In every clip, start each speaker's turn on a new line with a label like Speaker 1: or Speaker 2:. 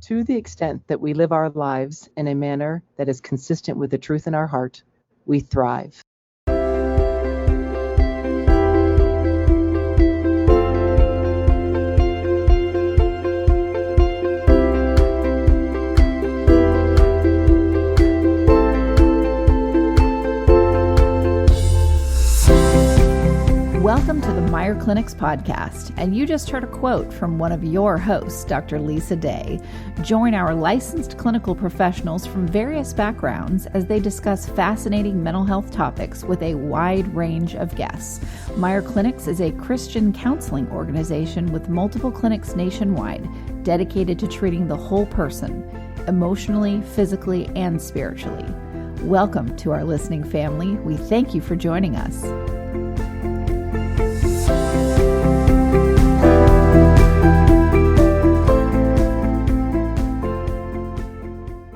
Speaker 1: To the extent that we live our lives in a manner that is consistent with the truth in our heart, we thrive.
Speaker 2: Welcome to the Meyer Clinics podcast, and you just heard a quote from one of your hosts, Dr. Lisa Day. Join our licensed clinical professionals from various backgrounds as they discuss fascinating mental health topics with a wide range of guests. Meyer Clinics is a Christian counseling organization with multiple clinics nationwide dedicated to treating the whole person, emotionally, physically, and spiritually. Welcome to our listening family. We thank you for joining us.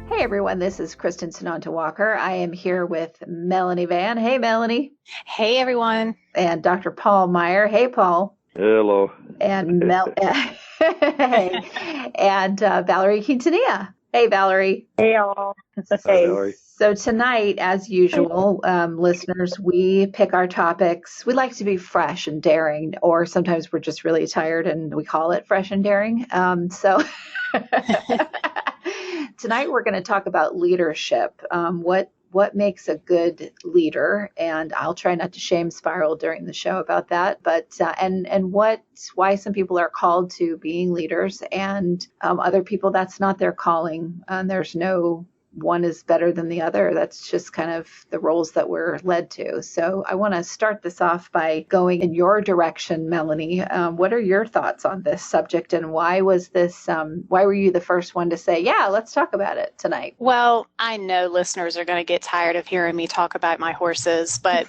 Speaker 2: Hey everyone, this is Kristen Sananta Walker. I am here with Melanie Van. Hey Melanie.
Speaker 3: Hey everyone.
Speaker 2: And Dr. Paul Meyer. Hey Paul.
Speaker 4: Hello.
Speaker 2: And hey. And Valerie Quintanilla. Hey Valerie.
Speaker 5: Hey y'all.
Speaker 4: Hi, Valerie.
Speaker 2: So tonight, as usual, listeners, we pick our topics. We like to be fresh and daring, or sometimes we're just really tired and we call it fresh and daring. So tonight we're going to talk about leadership. What makes a good leader? And I'll try not to shame spiral during the show about that. But why some people are called to being leaders and other people that's not their calling. There's no one is better than the other. That's just kind of the roles that we're led to. So I want to start this off by going in your direction, Melanie. What are your thoughts on this subject, and why was this? Why were you the first one to say, "Yeah, let's talk about it tonight"?
Speaker 3: Well, I know listeners are going to get tired of hearing me talk about my horses, but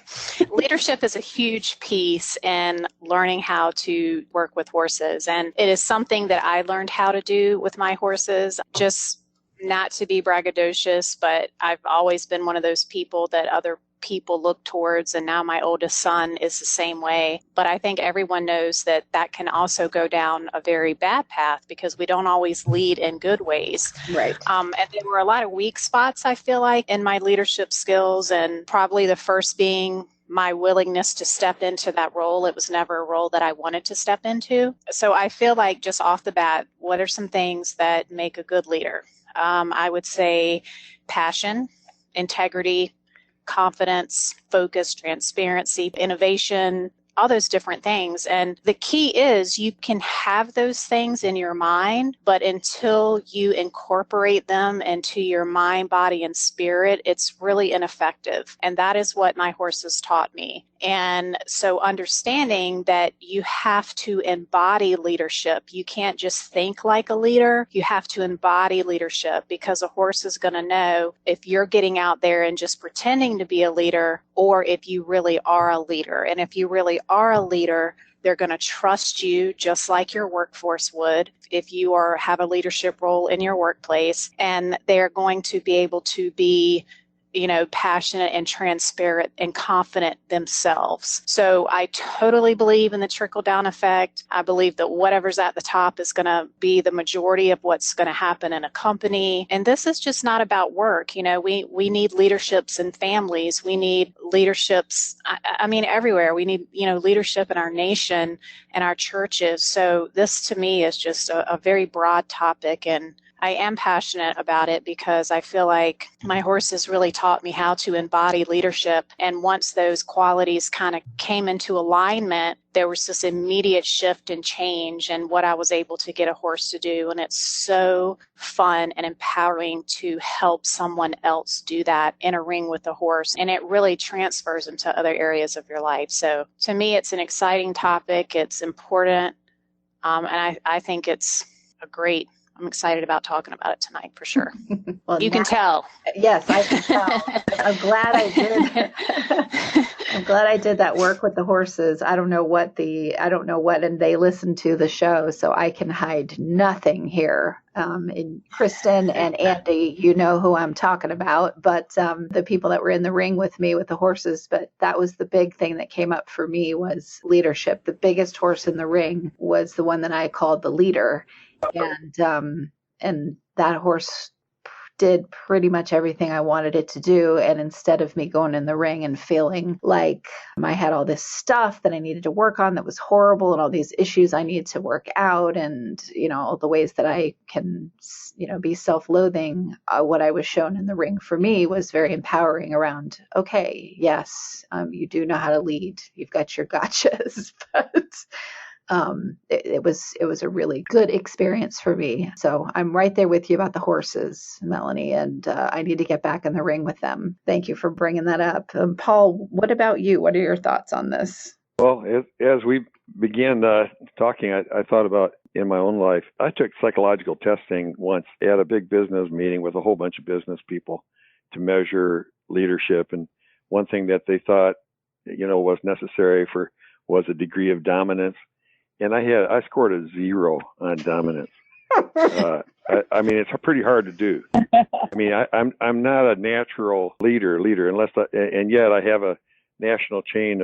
Speaker 3: leadership is a huge piece in learning how to work with horses, and it is something that I learned how to do with my horses. Just not to be braggadocious, but I've always been one of those people that other people look towards, and now my oldest son is the same way. But I think everyone knows that that can also go down a very bad path because we don't always lead in good ways.
Speaker 2: Right.
Speaker 3: And there were a lot of weak spots, I feel like, in my leadership skills, and probably the first being my willingness to step into that role. It was never a role that I wanted to step into. So I feel like just off the bat, what are some things that make a good leader? I would say passion, integrity, confidence, focus, transparency, innovation, all those different things. And the key is you can have those things in your mind, but until you incorporate them into your mind, body, and spirit, it's really ineffective. And that is what my horses taught me. And so understanding that you have to embody leadership. You can't just think like a leader. You have to embody leadership, because a horse is going to know if you're getting out there and just pretending to be a leader, or if you really are a leader. And if you really are a leader, they're going to trust you just like your workforce would if you have a leadership role in your workplace. And they're going to be able to be passionate and transparent and confident themselves. So I totally believe in the trickle-down effect. I believe that whatever's at the top is going to be the majority of what's going to happen in a company. And this is just not about work. We need leaderships in families. We need leaderships, everywhere. We need, leadership in our nation and our churches. So this to me is just a very broad topic, and I am passionate about it because I feel like my horses really taught me how to embody leadership. And once those qualities kind of came into alignment, there was this immediate shift and change in what I was able to get a horse to do. And it's so fun and empowering to help someone else do that in a ring with a horse. And it really transfers into other areas of your life. So to me, it's an exciting topic. It's important. And I think it's I'm excited about talking about it tonight for sure. Well, you can tell.
Speaker 2: Yes, I can tell. I'm glad I did. I'm glad I did that work with the horses. I don't know what, and they listen to the show, so I can hide nothing here. And Kristen and Andy, you know who I'm talking about, but the people that were in the ring with me with the horses. But that was the big thing that came up for me was leadership. The biggest horse in the ring was the one that I called the leader. And that horse did pretty much everything I wanted it to do. And instead of me going in the ring and feeling like I had all this stuff that I needed to work on that was horrible and all these issues I need to work out and, all the ways that I can, be self-loathing, what I was shown in the ring for me was very empowering around, okay, yes, you do know how to lead. You've got your gotchas, but it was a really good experience for me. So I'm right there with you about the horses, Melanie, and I need to get back in the ring with them. Thank you for bringing that up. Paul, what about you? What are your thoughts on this?
Speaker 4: Well, as we began talking, I thought about in my own life. I took psychological testing once at a big business meeting with a whole bunch of business people to measure leadership. And one thing that they thought, was necessary was a degree of dominance. And I scored a 0 on dominance. I mean, it's pretty hard to do. I mean, I'm not a natural leader and yet I have a national chain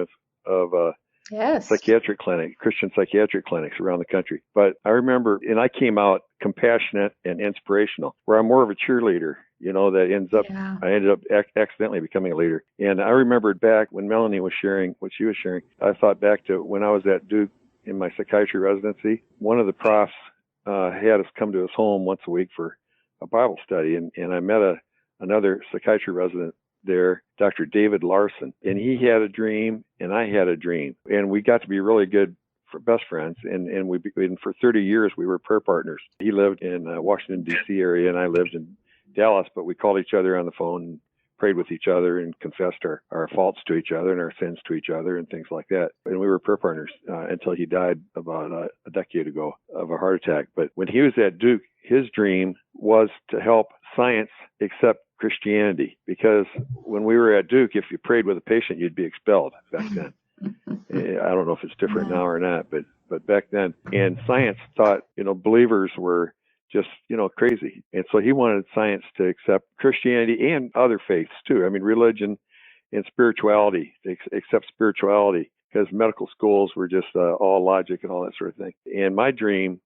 Speaker 4: of
Speaker 2: yes.
Speaker 4: Christian psychiatric clinics around the country. But I remember, and I came out compassionate and inspirational, where I'm more of a cheerleader, that I ended up accidentally becoming a leader. And I remembered back when Melanie was sharing what she was sharing, I thought back to when I was at Duke in my psychiatry residency. One of the profs had us come to his home once a week for a Bible study. And I met another psychiatry resident there, Dr. David Larson. And he had a dream and I had a dream. And we got to be really good for best friends. And for 30 years, we were prayer partners. He lived in Washington, D.C. area, and I lived in Dallas, but we called each other on the phone and prayed with each other and confessed our faults to each other and our sins to each other and things like that. And we were prayer partners until he died about a decade ago of a heart attack. But when he was at Duke, his dream was to help science accept Christianity, because when we were at Duke, if you prayed with a patient, you'd be expelled back then. I don't know if it's different now or not, but back then, and science thought, believers were just, crazy. And so he wanted science to accept Christianity and other faiths too. I mean, religion and spirituality, they accept spirituality, because medical schools were just all logic and all that sort of thing. And my dream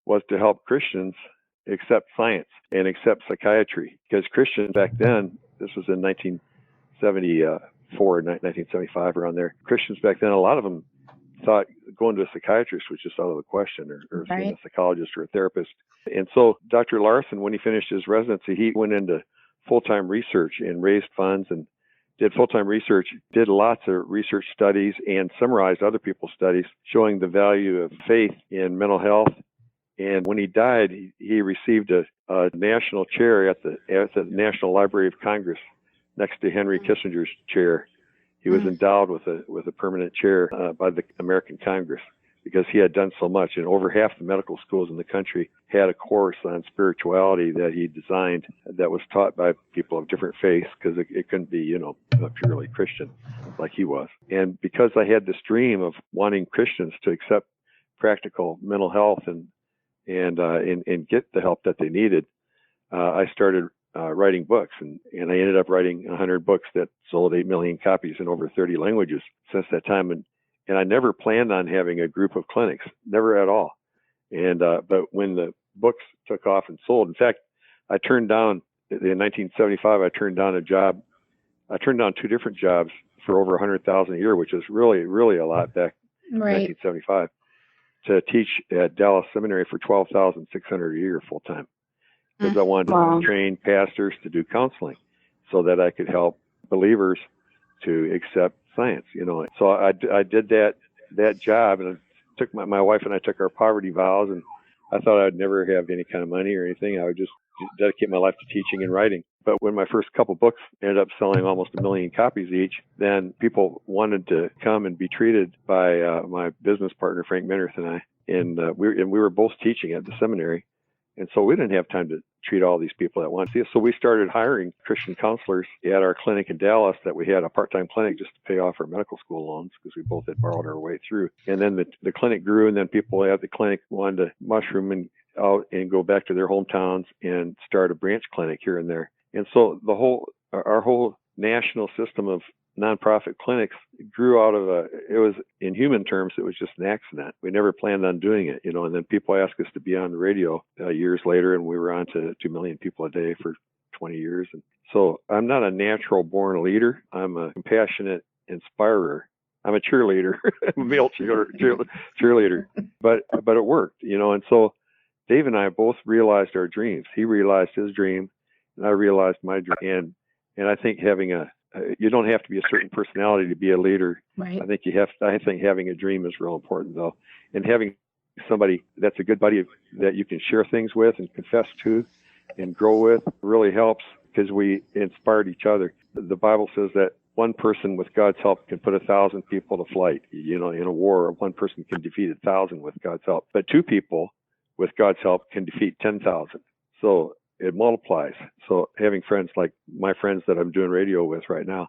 Speaker 4: was to help Christians accept science and accept psychiatry, because Christians back then, this was in 1974, 1975, around there, Christians back then, a lot of them thought going to a psychiatrist was just out of the question, or seeing a psychologist or a therapist. And so Dr. Larson, when he finished his residency, he went into full-time research and raised funds and did full-time research, did lots of research studies, and summarized other people's studies showing the value of faith in mental health. And when he died, he received a national chair at the National Library of Congress next to Henry Kissinger's chair. He was endowed with a permanent chair by the American Congress, because he had done so much. And over half the medical schools in the country had a course on spirituality that he designed that was taught by people of different faiths, because it couldn't be, purely Christian like he was. And because I had this dream of wanting Christians to accept practical mental health and get the help that they needed, I started writing books, and I ended up writing 100 books that sold 8 million copies in over 30 languages since that time. And I never planned on having a group of clinics, never at all. And but when the books took off and sold, in fact, I turned down in 1975. I turned down a job. I turned down 2 different jobs for over $100,000 a year, which is really, really a lot back in 1975, to teach at Dallas Seminary for $12,600 a year full time, because I wanted to train pastors to do counseling so that I could help believers to accept science, So I did that job, and I took my wife and I took our poverty vows, and I thought I'd never have any kind of money or anything. I would just dedicate my life to teaching and writing. But when my first couple books ended up selling almost 1 million copies each, then people wanted to come and be treated by my business partner, Frank Minnerth, and I. And we were both teaching at the seminary. And so we didn't have time to treat all these people at once. So we started hiring Christian counselors at our clinic in Dallas, that we had a part-time clinic just to pay off our medical school loans, because we both had borrowed our way through. And then the clinic grew, and then people at the clinic wanted to mushroom and out and go back to their hometowns and start a branch clinic here and there. And so our whole national system of nonprofit clinics grew out of it was, in human terms, it was just an accident. We never planned on doing it, and then people asked us to be on the radio years later, and we were on to 2 million people a day for 20 years. And so I'm not a natural born leader. I'm a compassionate inspirer. I'm a cheerleader, a male cheerleader, but it worked, and so Dave and I both realized our dreams. He realized his dream, and I realized my dream. And I think you don't have to be a certain personality to be a leader.
Speaker 2: Right.
Speaker 4: I think having a dream is real important, though, and having somebody that's a good buddy that you can share things with and confess to and grow with really helps, because we inspired each other. The Bible says that one person with God's help can put 1,000 people to flight. In a war, one person can defeat 1,000 with God's help, but 2 people with God's help can defeat 10,000. So it multiplies. So having friends like my friends that I'm doing radio with right now,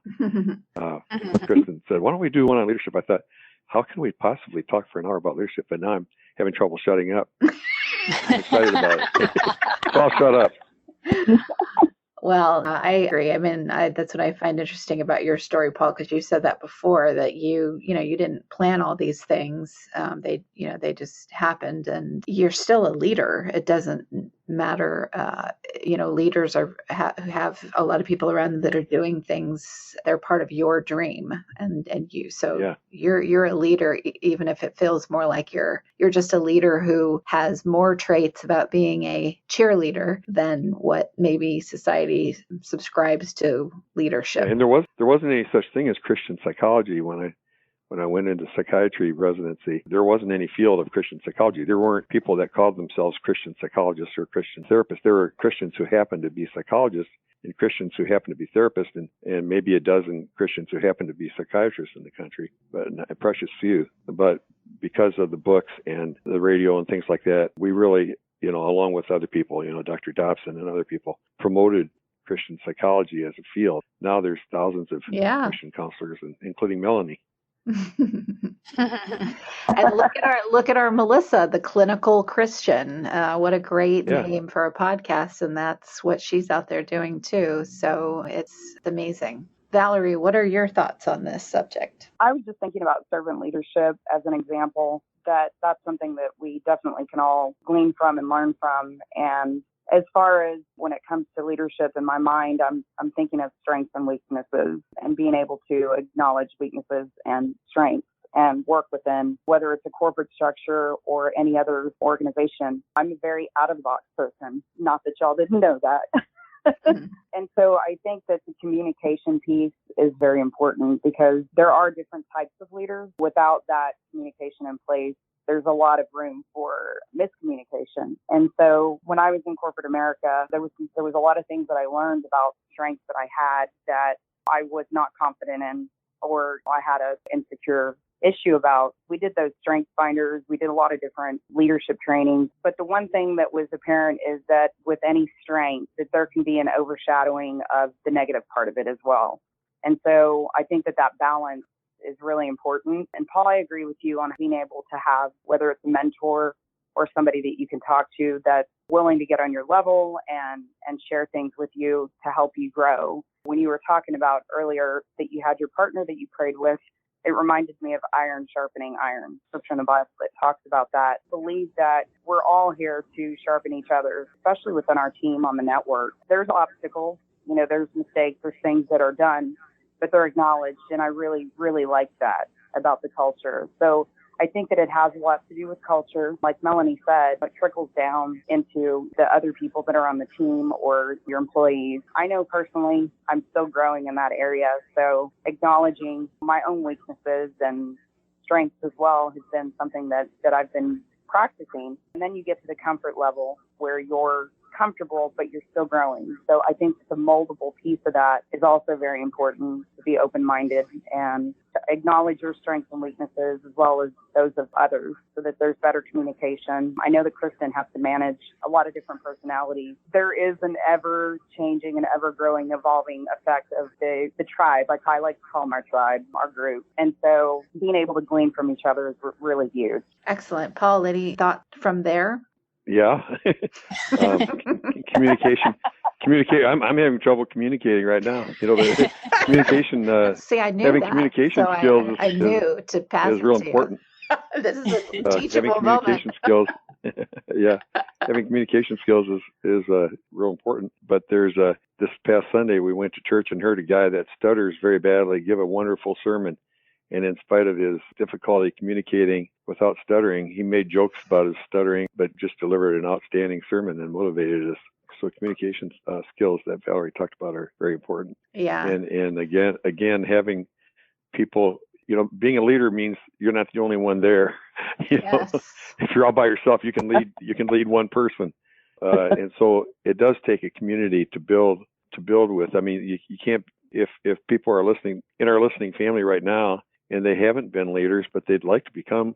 Speaker 4: Kristen said, "Why don't we do one on leadership?" I thought, how can we possibly talk for an hour about leadership? But now I'm having trouble shutting up. I'm excited about it. So I'll shut up.
Speaker 2: Well, I agree. I mean, that's what I find interesting about your story, Paul, because you said that before, that you didn't plan all these things. They just happened, and you're still a leader. It doesn't matter. Leaders have a lot of people around them that are doing things. They're part of your dream, and you. So yeah. You're a leader, even if it feels more like you're just a leader who has more traits about being a cheerleader than what maybe society subscribes to leadership.
Speaker 4: And there wasn't any such thing as Christian psychology when I went into psychiatry residency. There wasn't any field of Christian psychology. There weren't people that called themselves Christian psychologists or Christian therapists. There were Christians who happened to be psychologists and Christians who happened to be therapists, and maybe a dozen Christians who happened to be psychiatrists in the country, but a precious few. But because of the books and the radio and things like that, we really, along with other people, Dr. Dobson and other people, promoted Christian psychology as a field. Now there's thousands of Christian counselors, including Melanie.
Speaker 2: And look at our Melissa, the clinical Christian. What a great name for a podcast, and that's what she's out there doing too. So it's amazing. Valerie, what are your thoughts on this subject?
Speaker 5: I was just thinking about servant leadership as an example. That's something that we definitely can all glean from and learn from. And as far as when it comes to leadership, in my mind, I'm thinking of strengths and weaknesses, and being able to acknowledge weaknesses and strengths and work within, whether it's a corporate structure or any other organization. I'm a very out-of-the-box person. Not that y'all didn't know that. And so I think that the communication piece is very important, because there are different types of leaders. Without that communication in place, there's a lot of room for miscommunication. And so when I was in corporate America, there was a lot of things that I learned about strengths that I had that I was not confident in, or I had an insecure issue about. We did those strength finders. We did a lot of different leadership trainings. But the one thing that was apparent is that with any strength, that there can be an overshadowing of the negative part of it as well. And so I think that balance is really important. And Paul, I agree with you on being able to have, whether it's a mentor or somebody that you can talk to that's willing to get on your level and share things with you to help you grow. When you were talking about earlier that you had your partner that you prayed with, it reminded me of iron sharpening iron. Scripture in the Bible that talks about that. Believe that we're all here to sharpen each other, especially within our team on the network. There's obstacles, there's mistakes, there's things that are done, but they're acknowledged. And I really, really like that about the culture. So I think that it has a lot to do with culture. Like Melanie said, it trickles down into the other people that are on the team or your employees. I know personally, I'm still growing in that area. So acknowledging my own weaknesses and strengths as well has been something that I've been practicing. And then you get to the comfort level where you're comfortable, but you're still growing. So I think the moldable piece of that is also very important, to be open-minded and to acknowledge your strengths and weaknesses as well as those of others, so that there's better communication. I know that Kristen has to manage a lot of different personalities. There is an ever-changing and ever-growing, evolving effect of the tribe. Like I like to call my tribe, our group. And so being able to glean from each other is really huge.
Speaker 2: Excellent. Paul, any thought from there?
Speaker 4: Yeah. Communication. Communicate. I'm having trouble communicating right now. The communication.
Speaker 2: See, I knew
Speaker 4: having
Speaker 2: that.
Speaker 4: communication
Speaker 2: so
Speaker 4: skills
Speaker 2: I knew to pass
Speaker 4: is
Speaker 2: it
Speaker 4: real
Speaker 2: to
Speaker 4: important.
Speaker 2: you. This is a
Speaker 4: Having
Speaker 2: teachable moment.
Speaker 4: communication skills. Yeah, having communication skills is real important. But there's this past Sunday we went to church and heard a guy that stutters very badly give a wonderful sermon. And in spite of his difficulty communicating without stuttering, he made jokes about his stuttering, but just delivered an outstanding sermon and motivated us. So communication skills that Valerie talked about are very important.
Speaker 2: Yeah.
Speaker 4: And again, having people, being a leader means you're not the only one there.
Speaker 2: Yes.
Speaker 4: If you're all by yourself, you can lead one person. And so it does take a community to build with. I mean, you can't, if people are listening in our listening family right now, and they haven't been leaders, but they'd like to become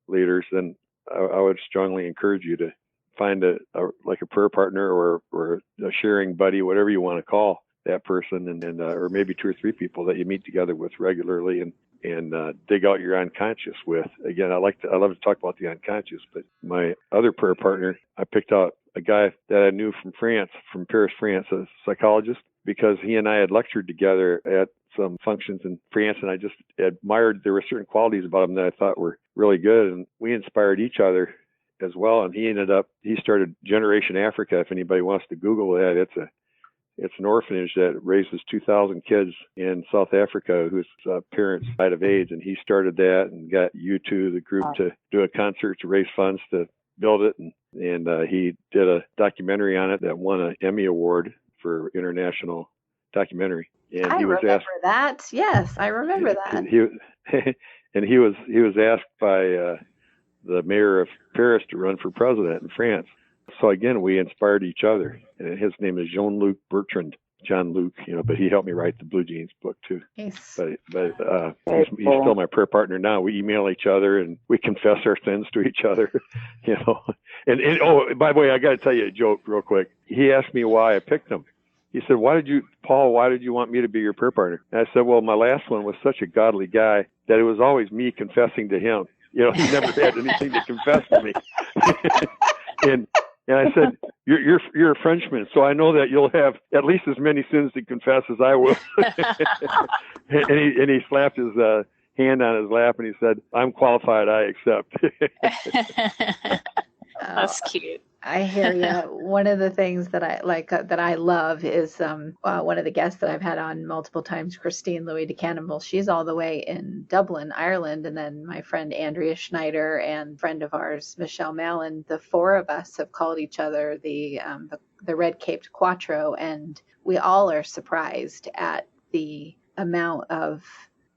Speaker 4: leaders, then I would strongly encourage you to find a prayer partner or a sharing buddy, whatever you want to call that person, and or maybe 2 or 3 people that you meet together with regularly and dig out your unconscious with. Again, I love to talk about the unconscious, but my other prayer partner, I picked out a guy that I knew from Paris, France, a psychologist, because he and I had lectured together at some functions in France, and I just admired, there were certain qualities about him that I thought were really good, and we inspired each other as well. And he started Generation Africa. If anybody wants to Google that, it's an orphanage that raises 2,000 kids in South Africa whose parents died of AIDS, and he started that and got U2, the group, to do a concert to raise funds to build it, and he did a documentary on it that won an Emmy Award for international documentary. And
Speaker 2: I remember that. Yes, I remember that.
Speaker 4: He was asked by the mayor of Paris to run for president in France. So again, we inspired each other. And his name is Jean-Luc Bertrand, John Luke, but he helped me write the Blue Jeans book too.
Speaker 2: Yes.
Speaker 4: But he's still my prayer partner now. We email each other and we confess our sins to each other, And oh, by the way, I got to tell you a joke real quick. He asked me why I picked him. He said, why did you want me to be your prayer partner? And I said, well, my last one was such a godly guy that it was always me confessing to him. He never had anything to confess to me. And I said, you're a Frenchman, so I know that you'll have at least as many sins to confess as I will. and he slapped his hand on his lap and he said, I'm qualified, I accept.
Speaker 3: That's cute.
Speaker 2: I hear you. One of the things that I like, that I love is one of the guests that I've had on multiple times, Christine Louis de Cannonville. She's all the way in Dublin, Ireland. And then my friend Andrea Schneider and friend of ours, Michelle Mallon, the 4 of us have called each other the Red Caped Quattro. And we all are surprised at the amount of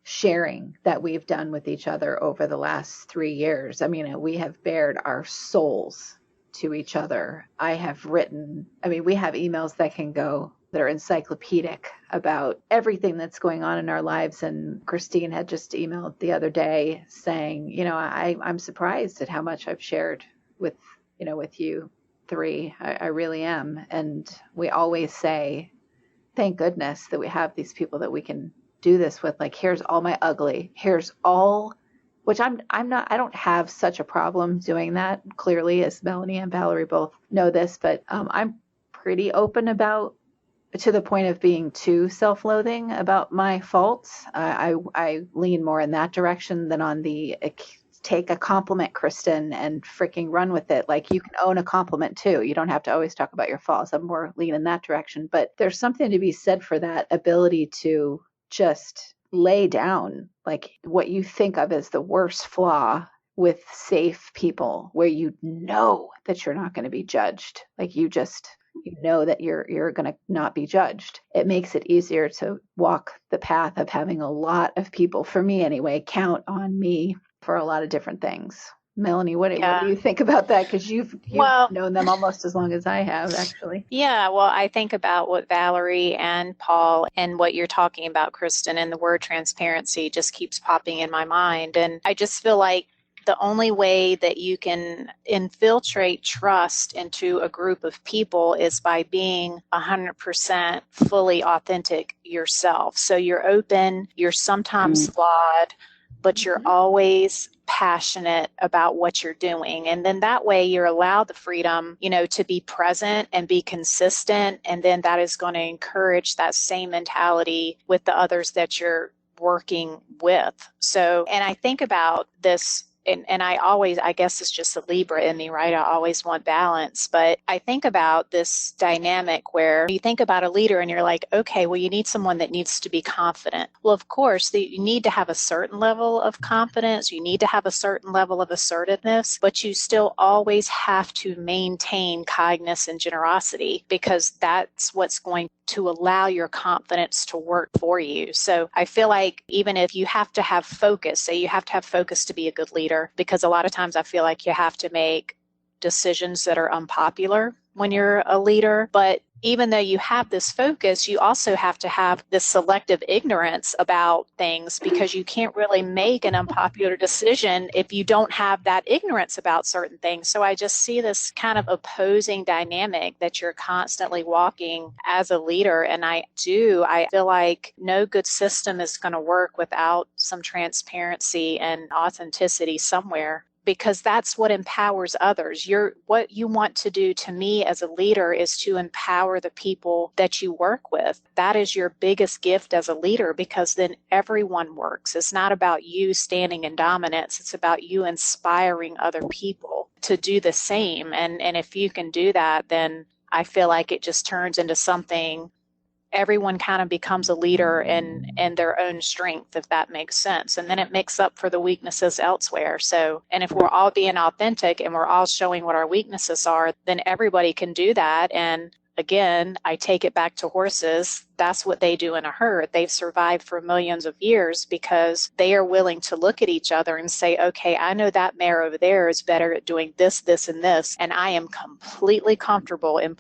Speaker 2: sharing that we've done with each other over the last 3 years. I mean, we have bared our souls to each other. We have emails that are encyclopedic about everything that's going on in our lives. And Christine had just emailed the other day saying, I'm surprised at how much I've shared with you 3. I really am. And we always say, thank goodness that we have these people that we can do this with. Like, here's all my ugly, here's all, which I don't have such a problem doing that, clearly, as Melanie and Valerie both know this, but I'm pretty open about, to the point of being too self-loathing about my faults. I lean more in that direction than on the take a compliment, Kristen, and freaking run with it. Like, you can own a compliment too. You don't have to always talk about your faults. I'm more lean in that direction, but there's something to be said for that ability to just lay down like what you think of as the worst flaw with safe people, where you know that you're not going to be judged. Like, you know that you're going to not be judged. It makes it easier to walk the path of having a lot of people, for me anyway, count on me for a lot of different things. Melanie, what do you think about that? Because you've known them almost as long as I have, actually.
Speaker 3: Yeah, well, I think about what Valerie and Paul and what you're talking about, Kristen, and the word transparency just keeps popping in my mind. And I just feel like the only way that you can infiltrate trust into a group of people is by being 100% fully authentic yourself. So you're open, you're sometimes flawed, but you're always passionate about what you're doing. And then that way you're allowed the freedom, to be present and be consistent. And then that is going to encourage that same mentality with the others that you're working with. So, and I think about this, and I guess it's just a Libra in me, right? I always want balance. But I think about this dynamic where you think about a leader and you're like, okay, well, you need someone that needs to be confident. Well, of course, you need to have a certain level of confidence. You need to have a certain level of assertiveness, but you still always have to maintain kindness and generosity, because that's what's going to allow your confidence to work for you. So I feel like even if you have to have focus, say you have to have focus to be a good leader, because a lot of times I feel like you have to make decisions that are unpopular when you're a leader. But even though you have this focus, you also have to have this selective ignorance about things, because you can't really make an unpopular decision if you don't have that ignorance about certain things. So I just see this kind of opposing dynamic that you're constantly walking as a leader. And I feel like no good system is going to work without some transparency and authenticity somewhere, because that's what empowers others. What you want to do, to me as a leader, is to empower the people that you work with. That is your biggest gift as a leader, because then everyone works. It's not about you standing in dominance. It's about you inspiring other people to do the same. And if you can do that, then I feel like it just turns into something. Everyone kind of becomes a leader in their own strength, if that makes sense. And then it makes up for the weaknesses elsewhere. So, and if we're all being authentic and we're all showing what our weaknesses are, then everybody can do that. And again, I take it back to horses. That's what they do in a herd. They've survived for millions of years because they are willing to look at each other and say, okay, I know that mare over there is better at doing this, this, and this. And I am completely comfortable in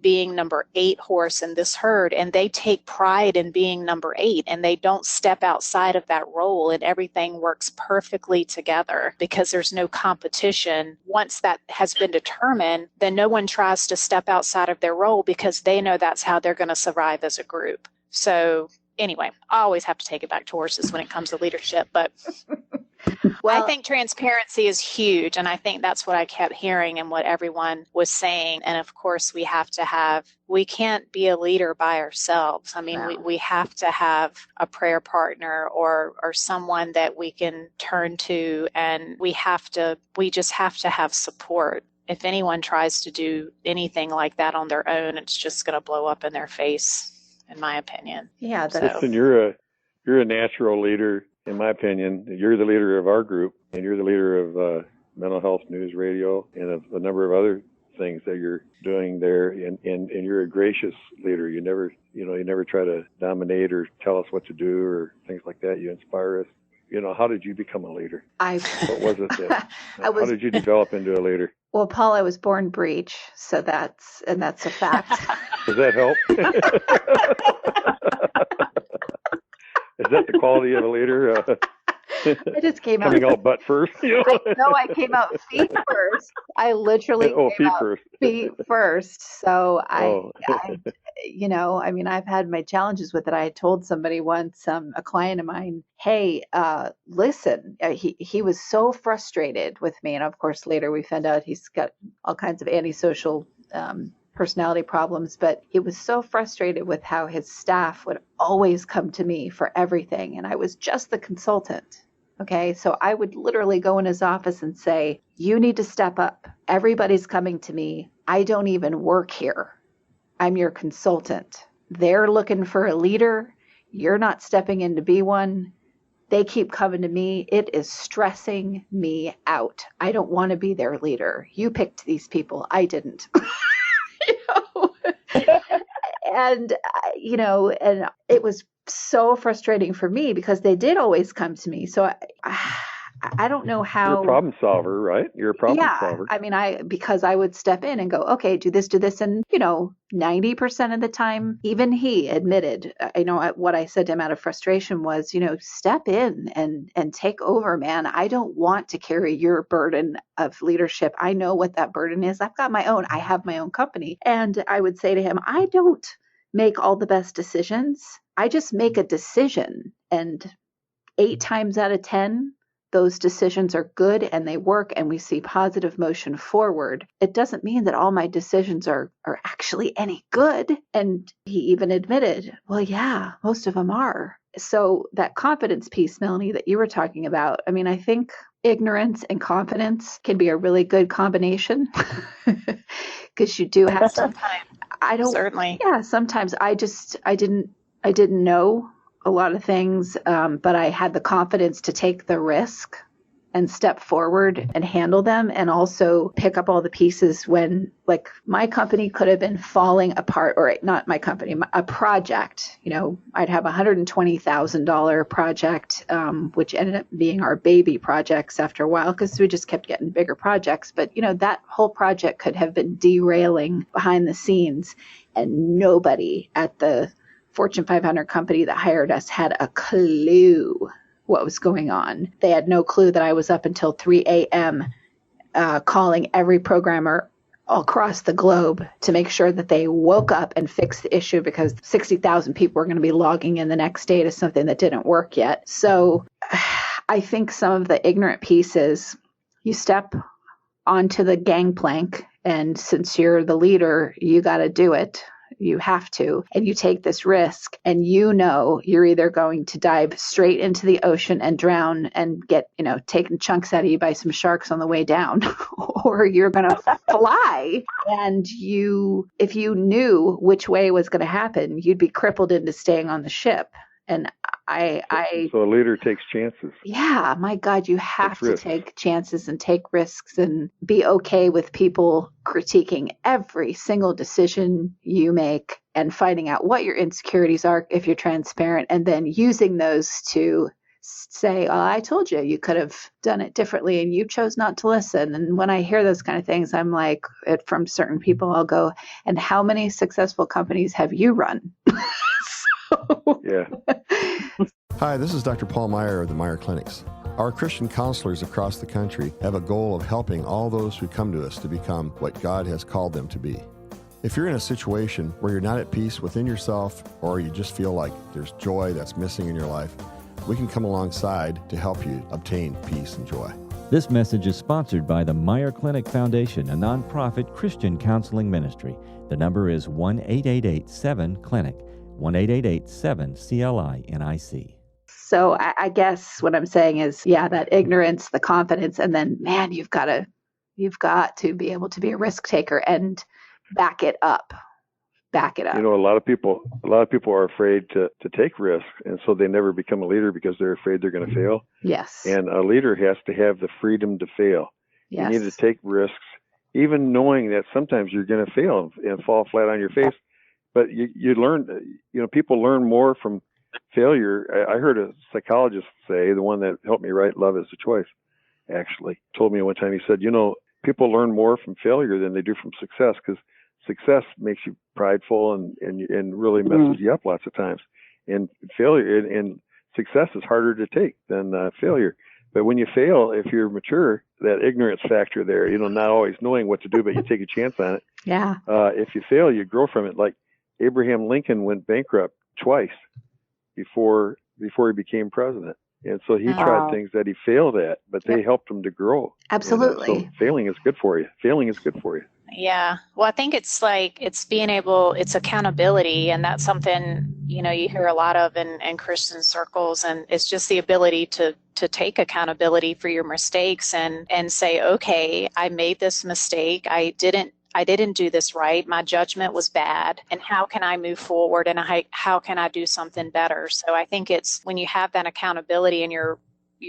Speaker 3: being number 8 horse in this herd. And they take pride in being number 8, and they don't step outside of that role, and everything works perfectly together because there's no competition. Once that has been determined, then no one tries to step outside of their role, because they know that's how they're going to survive as a group. So anyway, I always have to take it back to horses when it comes to leadership. But well, I think transparency is huge. And I think that's what I kept hearing and what everyone was saying. And of course, we can't be a leader by ourselves. I mean, we have to have a prayer partner or someone that we can turn to. And we just have to have support. If anyone tries to do anything like that on their own, it's just going to blow up in their face, in my opinion.
Speaker 2: Yeah.
Speaker 4: Listen, you're a natural leader, in my opinion. You're the leader of our group, and you're the leader of Mental Health News Radio and of a number of other things that you're doing there. And you're a gracious leader. You never try to dominate or tell us what to do or things like that. You inspire us. How did you become a leader? What was it that? How did you develop into a leader?
Speaker 2: Well, Paul, I was born breech, so that's a fact.
Speaker 4: Does that help? Is that the quality of a leader?
Speaker 2: I just came
Speaker 4: coming out butt first.
Speaker 2: No, I came out feet first. I literally came out feet first. So I've had my challenges with it. I told somebody once, a client of mine, hey, listen, he was so frustrated with me. And of course, later we found out he's got all kinds of antisocial personality problems, but he was so frustrated with how his staff would always come to me for everything. And I was just the consultant. Okay, so I would literally go in his office and say, you need to step up. Everybody's coming to me. I don't even work here. I'm your consultant. They're looking for a leader. You're not stepping in to be one. They keep coming to me. It is stressing me out. I don't want to be their leader. You picked these people. I didn't. And it was so frustrating for me because they did always come to me. So I don't know how.
Speaker 4: You're a problem solver, right? You're a problem solver.
Speaker 2: I mean, because I would step in and go, okay, do this. And, 90% of the time, even he admitted, what I said to him out of frustration was, step in and take over, man. I don't want to carry your burden of leadership. I know what that burden is. I've got my own. I have my own company. And I would say to him, I don't make all the best decisions. I just make a decision and 8 times out of 10, those decisions are good and they work and we see positive motion forward, it doesn't mean that all my decisions are actually any good. And he even admitted, well, yeah, most of them are. So that confidence piece, Melanie, that you were talking about, I mean, I think ignorance and confidence can be a really good combination because you do have to.
Speaker 3: Certainly.
Speaker 2: Yeah, sometimes I didn't know a lot of things, but I had the confidence to take the risk and step forward and handle them, and also pick up all the pieces when, like, my company could have been falling apart, or not my company, a project. I'd have a $120,000 project, which ended up being our baby projects after a while because we just kept getting bigger projects. But, that whole project could have been derailing behind the scenes, and nobody at the Fortune 500 company that hired us had a clue what was going on. They had no clue that I was up until 3 a.m. Calling every programmer across the globe to make sure that they woke up and fixed the issue, because 60,000 people were going to be logging in the next day to something that didn't work yet. So I think some of the ignorant pieces, you step onto the gangplank, and since you're the leader, you got to do it. You have to, and you take this risk, and you're either going to dive straight into the ocean and drown and get, taken chunks out of you by some sharks on the way down, or you're going to fly. And if you knew which way was going to happen, you'd be crippled into staying on the ship. And
Speaker 4: so a leader takes chances.
Speaker 2: Yeah, my God, you have to take chances and take risks and be okay with people critiquing every single decision you make and finding out what your insecurities are if you're transparent, and then using those to say, oh, I told you, you could have done it differently and you chose not to listen. And when I hear those kind of things, I'm like, from certain people, I'll go, and how many successful companies have you run?
Speaker 4: Yeah.
Speaker 6: Hi, this is Dr. Paul Meyer of the Meyer Clinics. Our Christian counselors across the country have a goal of helping all those who come to us to become what God has called them to be. If you're in a situation where you're not at peace within yourself, or you just feel like there's joy that's missing in your life, we can come alongside to help you obtain peace and joy.
Speaker 7: This message is sponsored by the Meyer Clinic Foundation, a nonprofit Christian counseling ministry. The number is 1-888-7-CLINIC, 1-888-7-CLINIC.
Speaker 2: So I guess what I'm saying is, that ignorance, the confidence, and then, man, you've got to be able to be a risk taker and back it up. A
Speaker 4: lot of people are afraid to take risks, and so they never become a leader because they're afraid they're going to fail.
Speaker 2: Yes.
Speaker 4: And a leader has to have the freedom to fail.
Speaker 2: Yes.
Speaker 4: You need to take risks, even knowing that sometimes you're going to fail and fall flat on your face. But you learn, people learn more from failure. I heard a psychologist say, the one that helped me write Love is a Choice, actually, told me one time, he said, people learn more from failure than they do from success, because success makes you prideful and really messes you up lots of times. And failure and success is harder to take than failure. But when you fail, if you're mature, that ignorance factor there, not always knowing what to do, but you take a chance on it.
Speaker 2: Yeah.
Speaker 4: If you fail, you grow from it. Like Abraham Lincoln went bankrupt twice before he became president. And so he tried things that he failed at, but they helped him to grow.
Speaker 2: Absolutely.
Speaker 4: And, so failing is good for you.
Speaker 3: Yeah. Well, I think it's it's accountability. And that's something, you hear a lot of in Christian circles. And it's just the ability to take accountability for your mistakes and say, okay, I made this mistake. I didn't do this right. My judgment was bad. And how can I move forward? And how can I do something better? So I think it's when you have that accountability and you're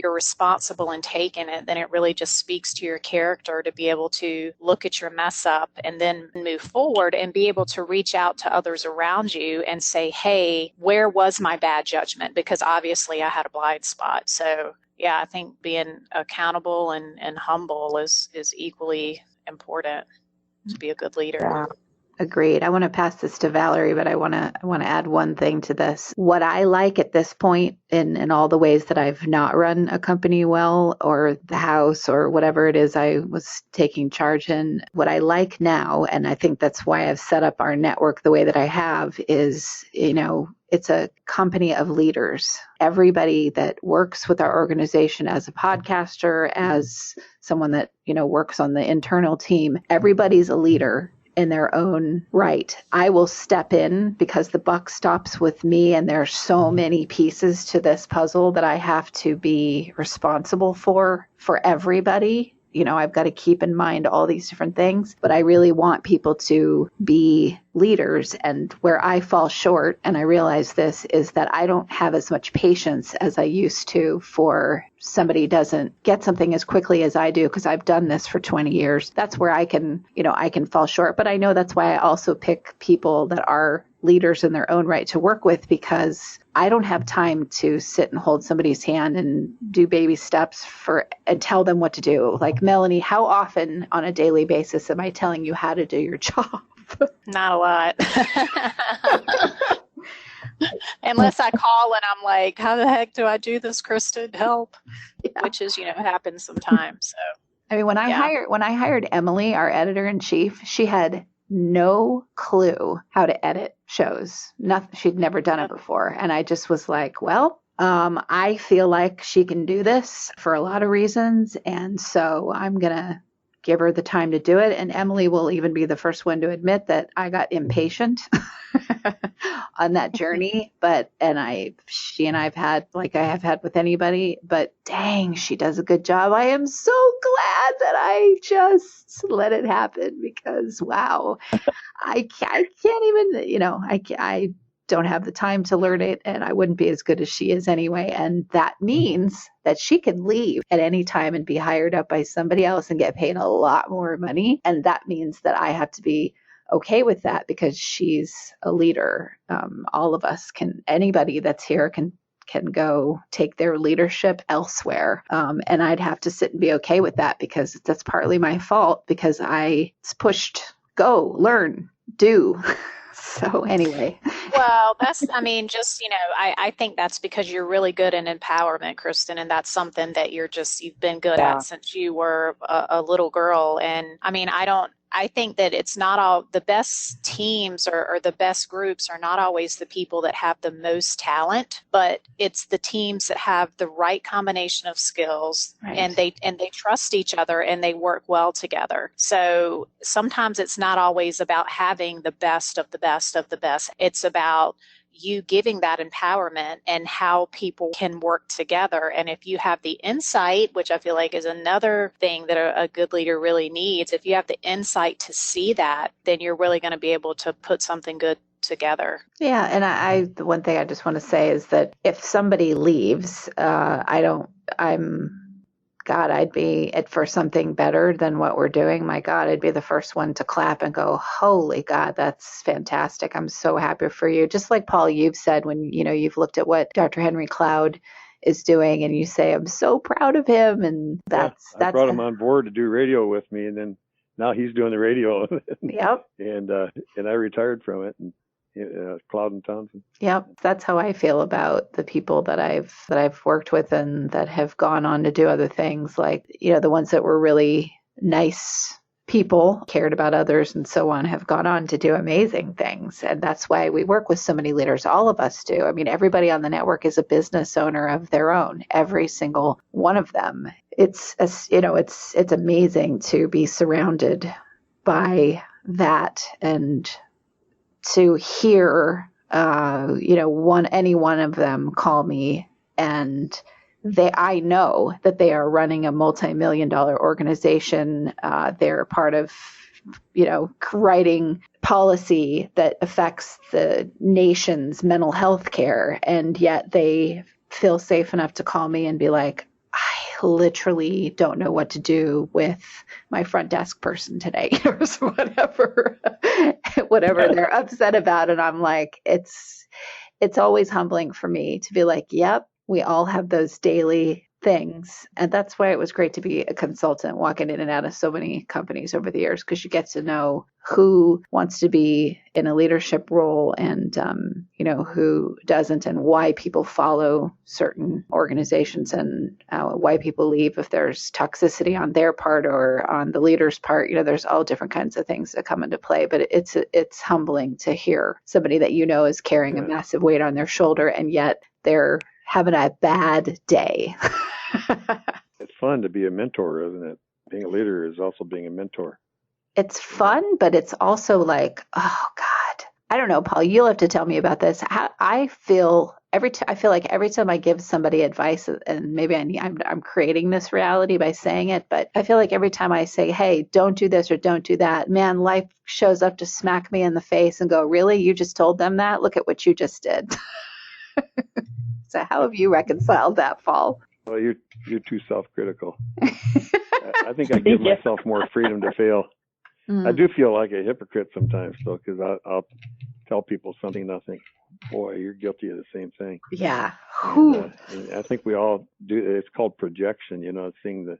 Speaker 3: responsible in taking it, then it really just speaks to your character to be able to look at your mess up and then move forward and be able to reach out to others around you and say, hey, where was my bad judgment? Because obviously I had a blind spot. So yeah, I think being accountable and humble is equally important to be a good leader.
Speaker 2: Agreed. I want to pass this to Valerie, but I want to add one thing to this. What I like at this point in all the ways that I've not run a company well, or the house, or whatever it is I was taking charge in, what I like now, and I think that's why I've set up our network the way that I have, is, it's a company of leaders. Everybody that works with our organization as a podcaster, as someone that, works on the internal team, everybody's a leader in their own right. I will step in because the buck stops with me, and there are so many pieces to this puzzle that I have to be responsible for everybody. I've got to keep in mind all these different things, but I really want people to be leaders. And where I fall short, and I realize this, is that I don't have as much patience as I used to for somebody doesn't get something as quickly as I do, because I've done this for 20 years. That's where I can fall short. But I know that's why I also pick people that are leaders in their own right to work with, because I don't have time to sit and hold somebody's hand and do baby steps and tell them what to do. Like, Melanie, how often on a daily basis am I telling you how to do your job?
Speaker 3: Not a lot. Unless I call and I'm like, how the heck do I do this, Kristen? Help. Yeah. Which is, happens sometimes. So
Speaker 2: I mean, when I hired Emily, our editor-in-chief, she had no clue how to edit shows. Nothing. She'd never done it before. And I just was like, well, I feel like she can do this for a lot of reasons. And so I'm going to give her the time to do it. And Emily will even be the first one to admit that I got impatient on that journey. She and I've had, like I have had with anybody, but dang, she does a good job. I am so glad that I just let it happen, because wow, I can't even, I don't have the time to learn it, and I wouldn't be as good as she is anyway. And that means that she can leave at any time and be hired up by somebody else and get paid a lot more money. And that means that I have to be okay with that, because she's a leader. All of us anybody that's here can go take their leadership elsewhere. And I'd have to sit and be okay with that, because that's partly my fault, because I pushed, go, learn, do. So anyway.
Speaker 3: Well, I think that's because you're really good in empowerment, Kristen, and that's something that you've been good at since you were a little girl. And I think that it's not all the best teams or the best groups are not always the people that have the most talent, but it's the teams that have the right combination of skills, right, and they trust each other and they work well together. So sometimes it's not always about having the best of the best of the best. It's about you giving that empowerment and how people can work together. And if you have the insight, which I feel like is another thing that a good leader really needs, if you have the insight to see that, then you're really going to be able to put something good together.
Speaker 2: Yeah. And the one thing I just want to say is that if somebody leaves, I'd be for something better than what we're doing. My God, I'd be the first one to clap and go, holy God, that's fantastic. I'm so happy for you. Just like Paul, you've said when, you've looked at what Dr. Henry Cloud is doing and you say, I'm so proud of him. And I
Speaker 4: brought him on board to do radio with me. And then now he's doing the radio.
Speaker 2: Yep.
Speaker 4: And I retired from it. And Cloud and Townsend.
Speaker 2: Yep, that's how I feel about the people that I've worked with and that have gone on to do other things. Like, the ones that were really nice people, cared about others and so on, have gone on to do amazing things. And that's why we work with so many leaders. All of us do. I mean, everybody on the network is a business owner of their own, every single one of them. It's amazing to be surrounded by that and to hear, any one of them call me, and I know that they are running a multi-million-dollar organization. They're part of, writing policy that affects the nation's mental health care, and yet they feel safe enough to call me and be like, I literally don't know what to do with my front desk person today, or whatever they're upset about. And I'm like, it's always humbling for me to be like, yep, we all have those daily things. And that's why it was great to be a consultant walking in and out of so many companies over the years, because you get to know who wants to be in a leadership role and, who doesn't, and why people follow certain organizations, and why people leave if there's toxicity on their part or on the leader's part. There's all different kinds of things that come into play, but it's humbling to hear somebody that is carrying a massive weight on their shoulder, and yet they're having a bad day.
Speaker 4: It's fun to be a mentor, isn't it? Being a leader is also being a mentor.
Speaker 2: It's fun, but it's also like, oh God, I don't know, Paul, you'll have to tell me about this. I feel like every time I give somebody advice, and maybe I'm creating this reality by saying it, but I feel like every time I say, hey, don't do this or don't do that, man, life shows up to smack me in the face and go, really? You just told them that? Look at what you just did. So how have you reconciled that, Paul?
Speaker 4: Well, you're too self-critical. I think I give myself more freedom to fail. I do feel like a hypocrite sometimes, though, because I'll tell people something and I think, boy, you're guilty of the same thing.
Speaker 2: Yeah.
Speaker 4: And I think we all do. It's called projection, seeing the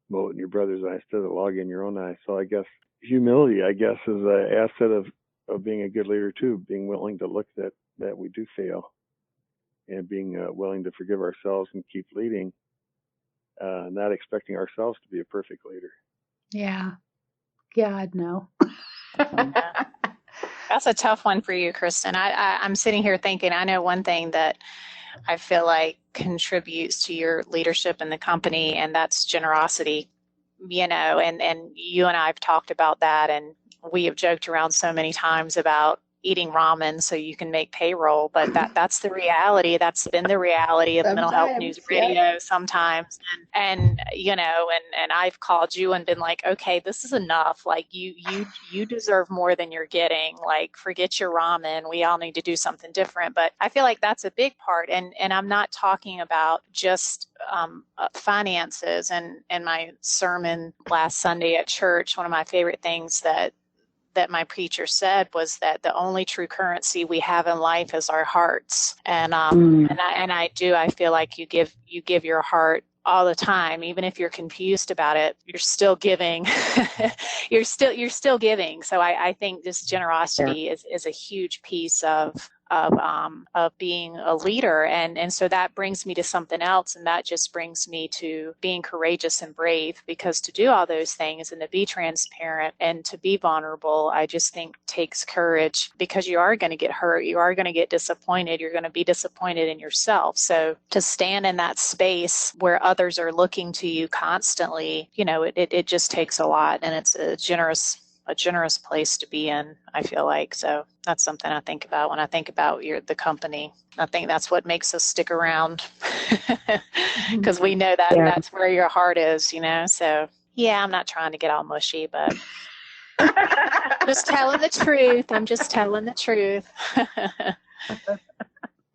Speaker 4: mote in your brother's eye instead of the log in your own eye. So I guess humility, is an asset of being a good leader, too, being willing to look that we do fail and being willing to forgive ourselves and keep leading, not expecting ourselves to be a perfect leader.
Speaker 2: Yeah. God, no.
Speaker 3: That's a tough one for you, Kristen. I'm sitting here thinking, I know one thing that I feel like contributes to your leadership in the company, and that's generosity, and you and I have talked about that, and we have joked around so many times about eating ramen so you can make payroll, but that's the reality. That's been the reality of Mental Health News Radio sometimes. And I've called you and been like, okay, this is enough. Like you deserve more than you're getting. Like, forget your ramen. We all need to do something different. But I feel like that's a big part. And I'm not talking about just finances. And in my sermon last Sunday at church, one of my favorite things that my preacher said was that the only true currency we have in life is our hearts. And I feel like you give your heart all the time, even if you're confused about it, you're still giving. you're still giving. So I think this generosity is a huge piece of being a leader. And so that brings me to something else. And that just brings me to being courageous and brave, because to do all those things and to be transparent and to be vulnerable, I just think takes courage, because you are going to get hurt. You are going to get disappointed. You're going to be disappointed in yourself. So to stand in that space where others are looking to you constantly, it just takes a lot, and it's a generous place to be in, I feel like. So that's something I think about when I think about the company. I think that's what makes us stick around, because we know that that's where your heart is, So yeah, I'm not trying to get all mushy, but just telling the truth. I'm just telling the truth.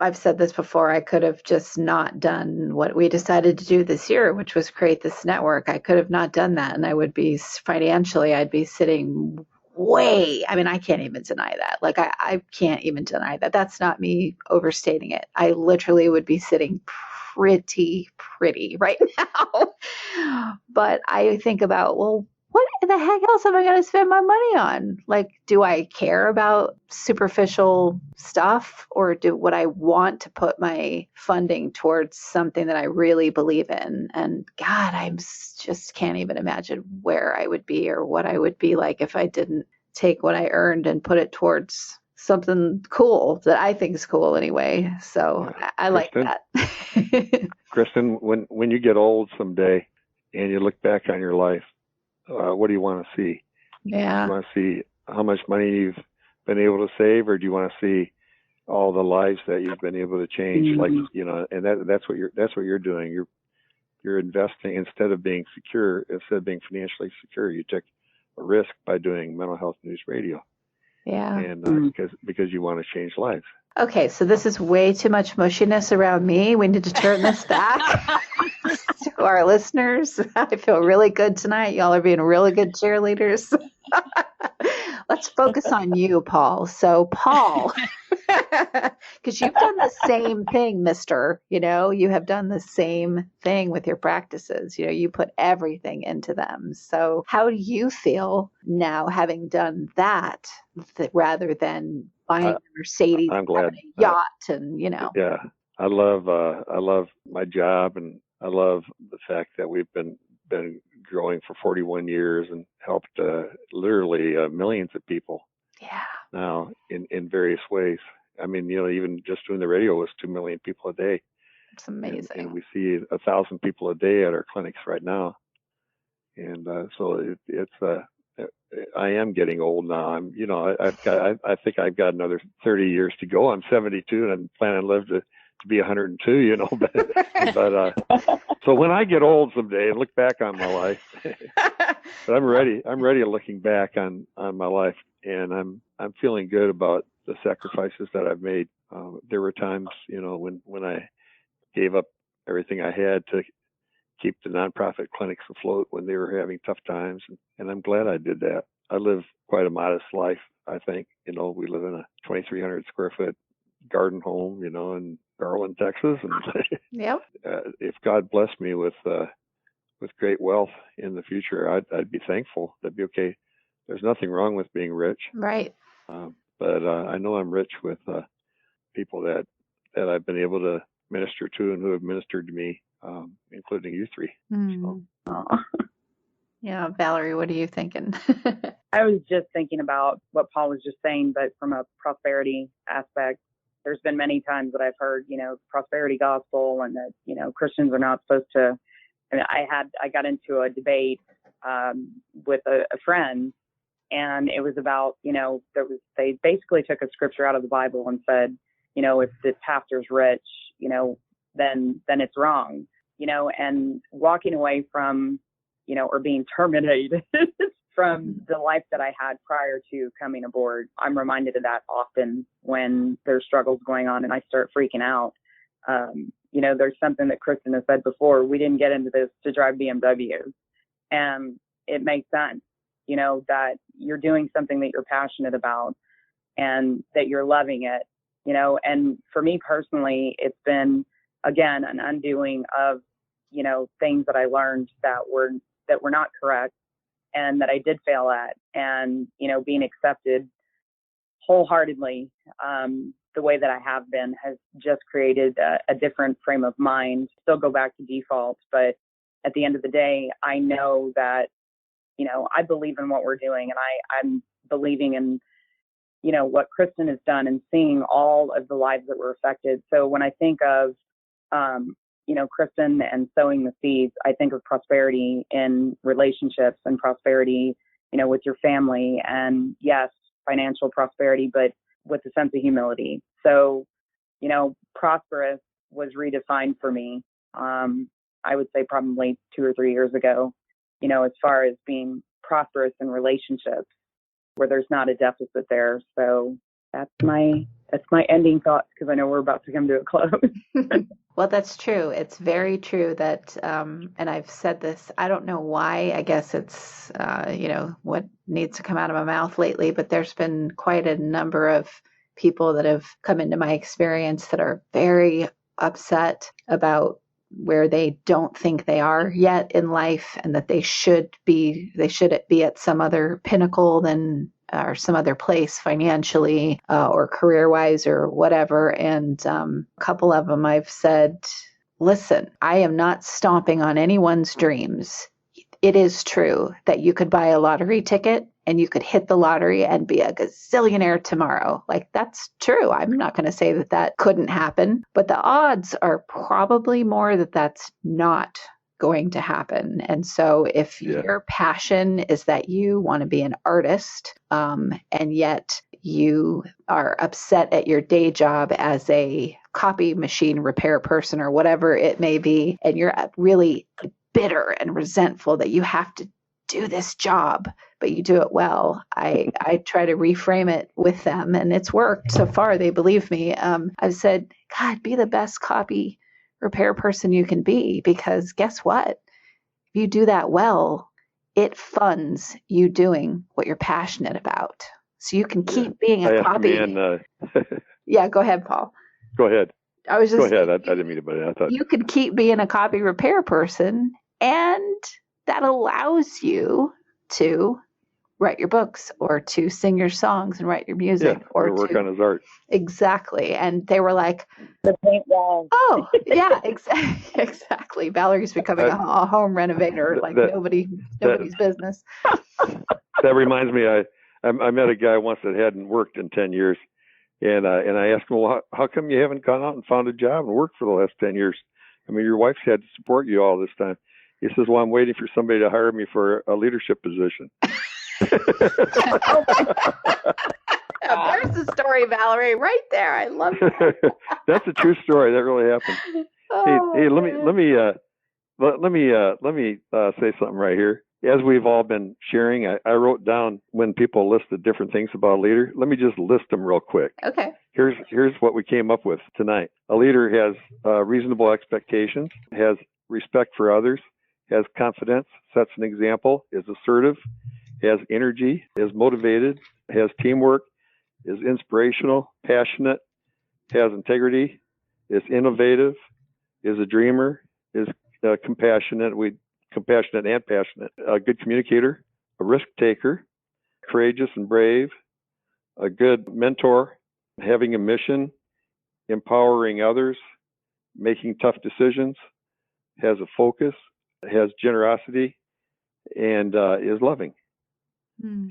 Speaker 2: I've said this before. I could have just not done what we decided to do this year, which was create this network. I could have not done that, and I would be financially, I'd be sitting I can't even deny that. Like, I can't even deny that. That's not me overstating it. I literally would be sitting pretty right now. But I think about, well, what the heck else am I going to spend my money on? Like, do I care about superficial stuff, or would I want to put my funding towards something that I really believe in? And God, I just can't even imagine where I would be or what I would be like if I didn't take what I earned and put it towards something cool that I think is cool anyway. So I like that.
Speaker 4: Kristen, when you get old someday and you look back on your life, what do you want to see?
Speaker 2: Yeah.
Speaker 4: Do you want to see how much money you've been able to save, or do you want to see all the lives that you've been able to change? Mm-hmm. Like, and that's what you're doing. You're investing instead of being financially secure. You took a risk by doing Mental Health News Radio.
Speaker 2: Yeah.
Speaker 4: And because you want to change lives.
Speaker 2: Okay, so this is way too much mushiness around me. We need to turn this back to our listeners. I feel really good tonight. Y'all are being really good cheerleaders. Let's focus on you, Paul. So, Paul, Because you've done the same thing, mister. You have done the same thing with your practices. You put everything into them. So how do you feel now having done that rather than buying a Mercedes,
Speaker 4: I'm glad.
Speaker 2: a yacht, and
Speaker 4: Yeah, I love my job, and I love the fact that we've been growing for 41 years and helped literally millions of people.
Speaker 2: Yeah.
Speaker 4: Now in various ways. I mean, even just doing the radio was 2 million people a day.
Speaker 2: It's amazing.
Speaker 4: And we see 1,000 people a day at our clinics right now. And so I am getting old now. I think I've got another 30 years to go. I'm 72 and I'm planning to live to be 102, but so when I get old someday and look back on my life, but I'm ready looking back on my life, and I'm feeling good about the sacrifices that I've made. There were times, when I gave up everything I had to keep the nonprofit clinics afloat when they were having tough times. And I'm glad I did that. I live quite a modest life, I think. We live in a 2,300 square foot garden home, in Garland, Texas. And
Speaker 2: yep.
Speaker 4: If God blessed me with great wealth in the future, I'd be thankful. That'd be okay. There's nothing wrong with being rich.
Speaker 2: Right.
Speaker 4: But I know I'm rich with people that I've been able to minister to and who have ministered to me, including you three.
Speaker 2: Mm. So. Yeah, Valerie, what are you thinking?
Speaker 5: I was just thinking about what Paul was just saying, but from a prosperity aspect. There's been many times that I've heard, prosperity gospel, and that, Christians are not supposed to. And I got into a debate with a friend, and it was about, they basically took a scripture out of the Bible and said, if the pastor's rich, then it's wrong, and walking away from, or being terminated from the life that I had prior to coming aboard. I'm reminded of that often when there's struggles going on and I start freaking out. There's something that Kristen has said before. We didn't get into this to drive BMWs, and it makes sense, that you're doing something that you're passionate about and that you're loving it, and for me personally, it's been, again, an undoing of, things that I learned that were not correct and that I did fail at, and, being accepted wholeheartedly, the way that I have been has just created a different frame of mind. Still go back to default, but at the end of the day, I know that, I believe in what we're doing, and I'm believing in, what Kristen has done and seeing all of the lives that were affected. So when I think of, Kristen and sowing the seeds, I think of prosperity in relationships and prosperity, with your family, and yes, financial prosperity, but with a sense of humility. So, prosperous was redefined for me. I would say probably 2 or 3 years ago, as far as being prosperous in relationships where there's not a deficit there. So that's my ending thoughts, because I know we're about to come to a close.
Speaker 2: Well, that's true. It's very true that, and I've said this, I don't know why, I guess it's, what needs to come out of my mouth lately, but there's been quite a number of people that have come into my experience that are very upset about where they don't think they are yet in life, and that they should be at some other pinnacle than, or some other place financially, or career-wise or whatever. And a couple of them I've said, listen, I am not stomping on anyone's dreams. It is true that you could buy a lottery ticket and you could hit the lottery and be a gazillionaire tomorrow. Like, that's true. I'm not going to say that that couldn't happen, but the odds are probably more that that's not going to happen. And so if your passion is that you want to be an artist, and yet you are upset at your day job as a copy machine repair person or whatever it may be, and you're really bitter and resentful that you have to do this job, but you do it well, I try to reframe it with them, and it's worked so far. They believe me. I've said, God, be the best copy repair person you can be, because guess what? If you do that well, it funds you doing what you're passionate about. So you can keep being a copy. Yeah, go ahead, Paul.
Speaker 4: Go ahead.
Speaker 2: I was just
Speaker 4: Go ahead. I didn't mean to, but I thought
Speaker 2: you could keep being a copy repair person, and that allows you to write your books or to sing your songs and write your music
Speaker 4: or to work on his art.
Speaker 2: Exactly. And they were like,
Speaker 5: the paint wall.
Speaker 2: oh, yeah, exactly. Valerie's becoming a home renovator like nobody's business.
Speaker 4: That reminds me, I met a guy once that hadn't worked in 10 years. And I asked him, well, how come you haven't gone out and found a job and worked for the last 10 years? I mean, your wife's had to support you all this time. He says, well, I'm waiting for somebody to hire me for a leadership position.
Speaker 2: There's the story, Valerie, right there. I love that.
Speaker 4: That's a true story. That really happened. Hey, let me say something right here. As we've all been sharing, I wrote down when people listed different things about a leader. Let me just list them real quick.
Speaker 2: Okay.
Speaker 4: Here's what we came up with tonight. A leader has reasonable expectations, has respect for others, has confidence, sets an example, is assertive, has energy, is motivated, has teamwork, is inspirational, passionate, has integrity, is innovative, is a dreamer, is compassionate and passionate, a good communicator, a risk taker, courageous and brave, a good mentor, having a mission, empowering others, making tough decisions, has a focus, has generosity, and is loving.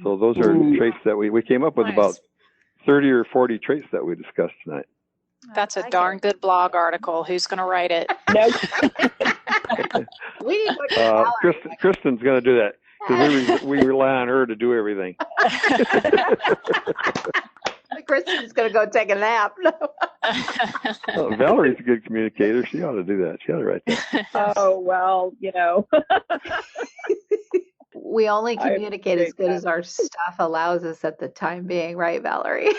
Speaker 4: So those are traits that we came up with. Nice. About 30 or 40 traits that we discussed tonight.
Speaker 3: That's a darn good blog article. Who's going to write it?
Speaker 2: We need
Speaker 4: Kristen's going to do that because we rely on her to do everything.
Speaker 2: Kristen's going to go take a nap.
Speaker 4: Oh, Valerie's a good communicator. She ought to do that. She ought to write that.
Speaker 5: Oh, well,
Speaker 2: We only communicate as good as our stuff allows us at the time being, right, Valerie?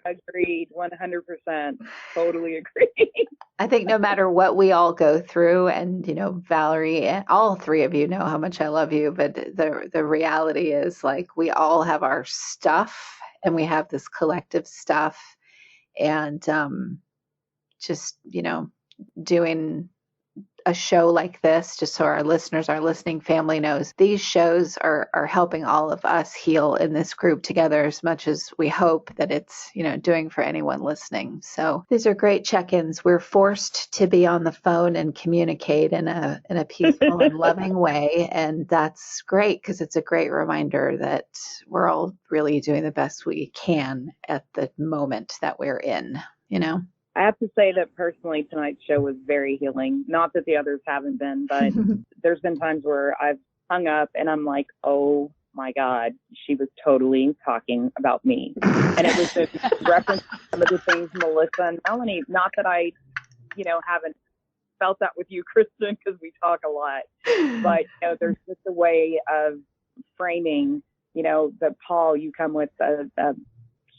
Speaker 5: Agreed, 100%. Totally agree.
Speaker 2: I think no matter what we all go through, and Valerie, and all three of you know how much I love you, but the reality is, like, we all have our stuff, and we have this collective stuff, and just doing a show like this, just so our listeners, our listening family knows, these shows are helping all of us heal in this group together as much as we hope that it's, doing for anyone listening. So these are great check-ins. We're forced to be on the phone and communicate in a peaceful and loving way. And that's great because it's a great reminder that we're all really doing the best we can at the moment that we're in,
Speaker 5: I have to say that personally, tonight's show was very healing. Not that the others haven't been, but there's been times where I've hung up and I'm like, oh my God, she was totally talking about me. And it was just reference to some of the things Melissa and Melanie, not that I, haven't felt that with you, Kristen, because we talk a lot, but there's just a way of framing, that Paul, you come with a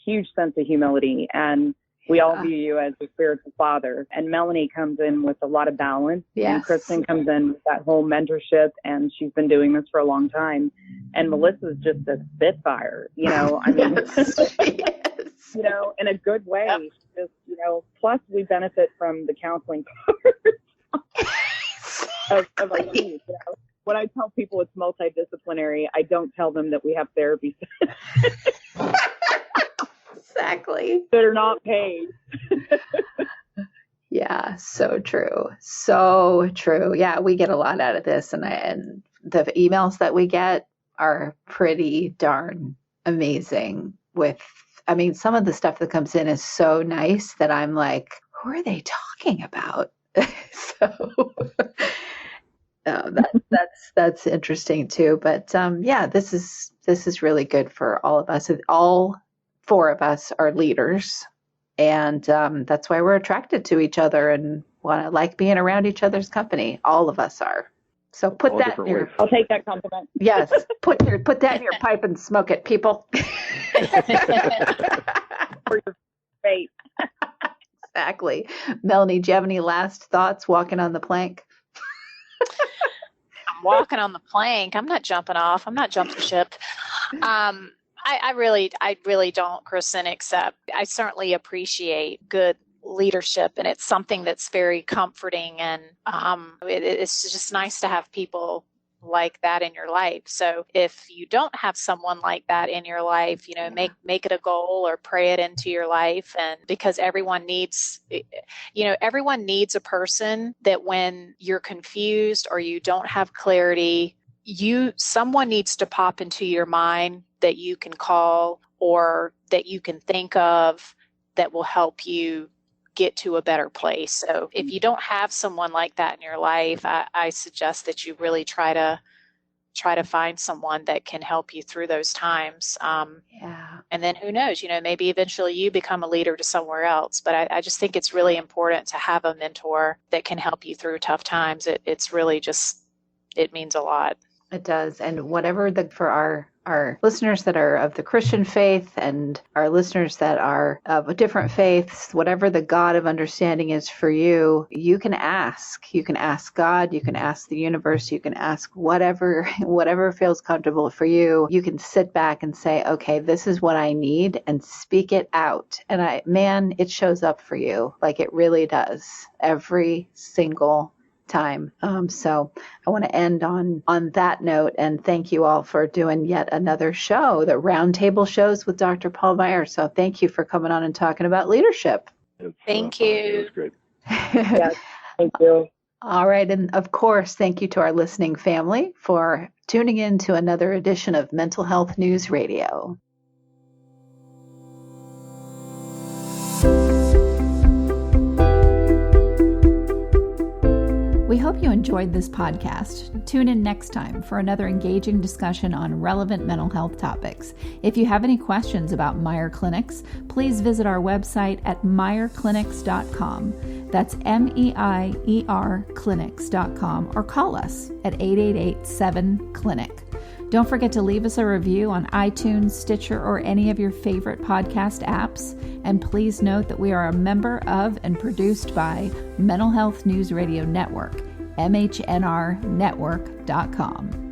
Speaker 5: huge sense of humility, and we all view you as a spiritual father. And Melanie comes in with a lot of balance.
Speaker 2: Yes.
Speaker 5: And Kristen comes in with that whole mentorship, and she's been doing this for a long time. And Melissa's just a spitfire, I mean,
Speaker 2: yes.
Speaker 5: In a good way. Yep. Just, plus we benefit from the counseling part of our team. When I tell people it's multidisciplinary, I don't tell them that we have therapy.
Speaker 2: Exactly.
Speaker 5: That are not paid.
Speaker 2: Yeah, so true. So true. Yeah, we get a lot out of this, and the emails that we get are pretty darn amazing. Some of the stuff that comes in is so nice that I'm like, who are they talking about? So that's interesting too. But this is really good for all of us. All four of us are leaders, and that's why we're attracted to each other and want to like being around each other's company. All of us are. So put all that in your.
Speaker 5: I'll take that compliment.
Speaker 2: Yes, put that in your pipe and smoke it, people.
Speaker 5: For your face.
Speaker 2: Exactly. Melanie, do you have any last thoughts walking on the plank?
Speaker 3: I'm walking on the plank. I'm not jumping off. I'm not jumping ship. I really don't, Kristen, except I certainly appreciate good leadership, and it's something that's very comforting, and it's just nice to have people like that in your life. So if you don't have someone like that in your life, make it a goal or pray it into your life. And because everyone needs a person that when you're confused or you don't have clarity, someone needs to pop into your mind that you can call or that you can think of that will help you get to a better place. So if you don't have someone like that in your life, I suggest that you really try to find someone that can help you through those times. And then who knows, maybe eventually you become a leader to somewhere else. But I just think it's really important to have a mentor that can help you through tough times. It's really just, it means a lot.
Speaker 2: It does. And whatever for our listeners that are of the Christian faith and our listeners that are of different faiths, whatever the God of understanding is for you, you can ask. You can ask God, you can ask the universe, you can ask whatever feels comfortable for you. You can sit back and say, okay, this is what I need, and speak it out. And it shows up for you. Like it really does every single time. So I want to end on that note, and thank you all for doing yet another show, the Roundtable Shows with Dr. Paul Meier. So thank you for coming on and talking about leadership.
Speaker 3: Thank you.
Speaker 4: It was great.
Speaker 5: Yes, thank you.
Speaker 2: All right. And of course, thank you to our listening family for tuning in to another edition of Mental Health News Radio.
Speaker 8: We hope you enjoyed this podcast. Tune in next time for another engaging discussion on relevant mental health topics. If you have any questions about Meier Clinics, please visit our website at meierclinics.com. That's MEIER clinics.com, or call us at 888-7-CLINIC. Don't forget to leave us a review on iTunes, Stitcher, or any of your favorite podcast apps. And please note that we are a member of and produced by Mental Health News Radio Network, MHNRnetwork.com.